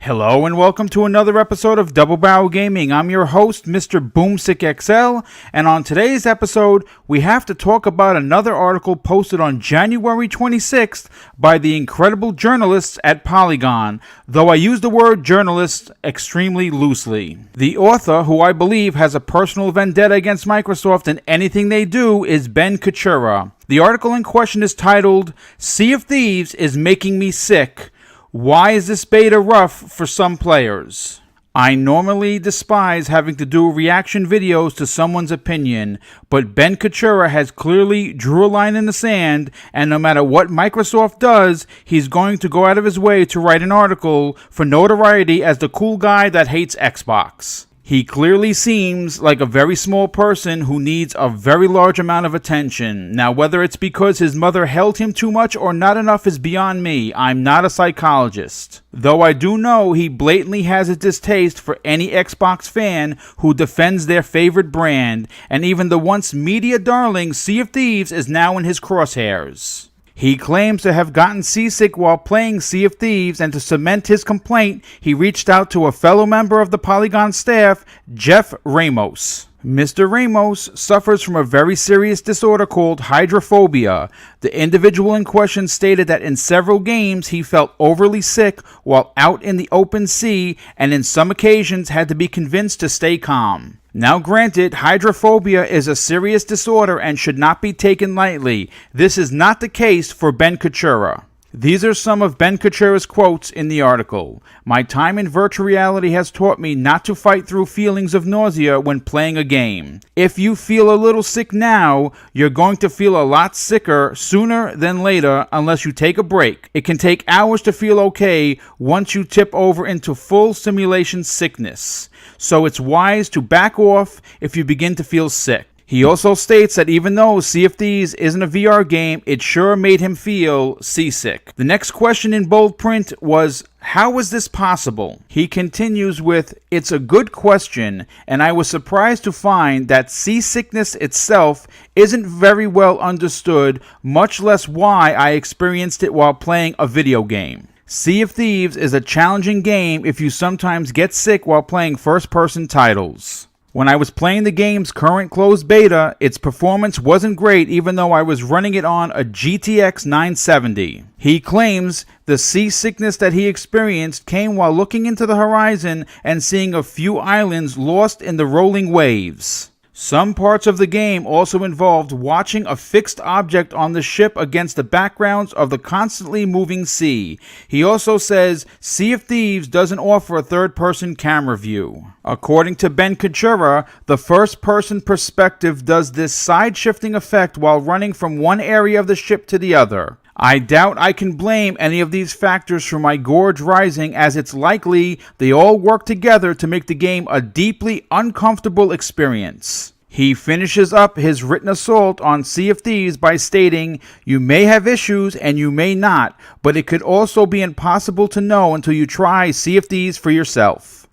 Hello and welcome to another episode of Double Barrel Gaming. I'm your host, MrBooMStickXL, and on today's episode, we have to talk about another article posted on January 26th by the incredible journalists at Polygon, though I use the word journalist extremely loosely. The author, who I believe has a personal vendetta against Microsoft and anything they do, is Ben Kuchera. The article in question is titled, "Sea of Thieves is Making Me Sick. Why is this beta rough for some players?" I normally despise having to do reaction videos to someone's opinion, but Ben Kuchera has clearly drew a line in the sand, and no matter what Microsoft does, he's going to go out of his way to write an article for notoriety as the cool guy that hates Xbox. He clearly seems like a very small person who needs a very large amount of attention. Now, whether it's because his mother held him too much or not enough is beyond me. I'm not a psychologist. Though I do know he blatantly has a distaste for any Xbox fan who defends their favorite brand, and even the once media darling Sea of Thieves is now in his crosshairs. He claims to have gotten seasick while playing Sea of Thieves, and to cement his complaint, he reached out to a fellow member of the Polygon staff, Jeff Ramos. Mr. Ramos suffers from a very serious disorder called hydrophobia. The individual in question stated that in several games he felt overly sick while out in the open sea, and in some occasions had to be convinced to stay calm. Now granted, hydrophobia is a serious disorder and should not be taken lightly. This is not the case for Ben Kuchera. These are some of Ben Kuchera's quotes in the article. "My time in virtual reality has taught me not to fight through feelings of nausea when playing a game. If you feel a little sick now, you're going to feel a lot sicker sooner than later unless you take a break. It can take hours to feel okay once you tip over into full simulation sickness. So it's wise to back off if you begin to feel sick." He also states that even though Sea of Thieves isn't a VR game, it sure made him feel seasick. The next question in bold print was, "How was this possible?" He continues with, "It's a good question, and I was surprised to find that seasickness itself isn't very well understood, much less why I experienced it while playing a video game. Sea of Thieves is a challenging game if you sometimes get sick while playing first-person titles. When I was playing the game's current closed beta, its performance wasn't great even though I was running it on a GTX 970. He claims the seasickness that he experienced came while looking into the horizon and seeing a few islands lost in the rolling waves. Some parts of the game also involved watching a fixed object on the ship against the backgrounds of the constantly moving sea. He also says Sea of Thieves doesn't offer a third-person camera view. According to Ben Kuchera, the first-person perspective does this side-shifting effect while running from one area of the ship to the other. I doubt I can blame any of these factors for my gorge rising, as it's likely they all work together to make the game a deeply uncomfortable experience." He finishes up his written assault on Sea of Thieves by stating, "You may have issues and you may not, but it could also be impossible to know until you try Sea of Thieves for yourself."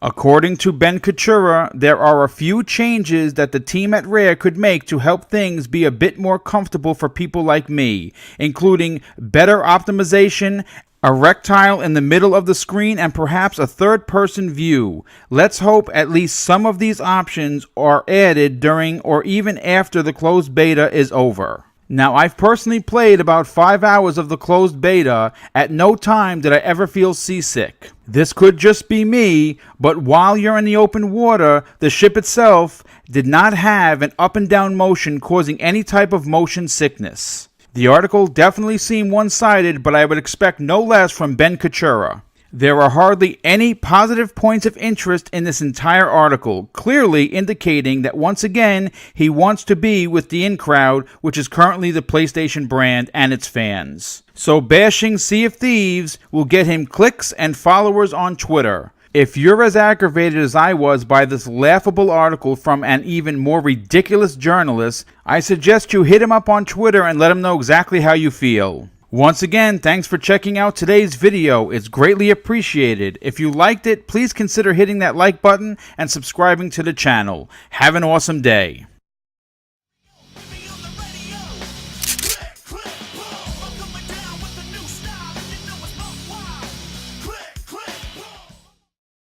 According to Ben Kuchera, there are a few changes that the team at Rare could make to help things be a bit more comfortable for people like me, including better optimization, a rectangle in the middle of the screen, and perhaps a third-person view. Let's hope at least some of these options are added during or even after the closed beta is over. Now, I've personally played about 5 hours of the closed beta. At no time did I ever feel seasick. This could just be me, but while you're in the open water, the ship itself did not have an up and down motion causing any type of motion sickness. The article definitely seemed one-sided, but I would expect no less from Ben Kuchera. There are hardly any positive points of interest in this entire article, clearly indicating that once again he wants to be with the in crowd, which is currently the PlayStation brand and its fans. So bashing Sea of Thieves will get him clicks and followers on Twitter. If you're as aggravated as I was by this laughable article from an even more ridiculous journalist, I suggest you hit him up on Twitter and let him know exactly how you feel. Once again, thanks for checking out today's video. It's greatly appreciated. If you liked it, please consider hitting that like button and subscribing to the channel. Have an awesome day.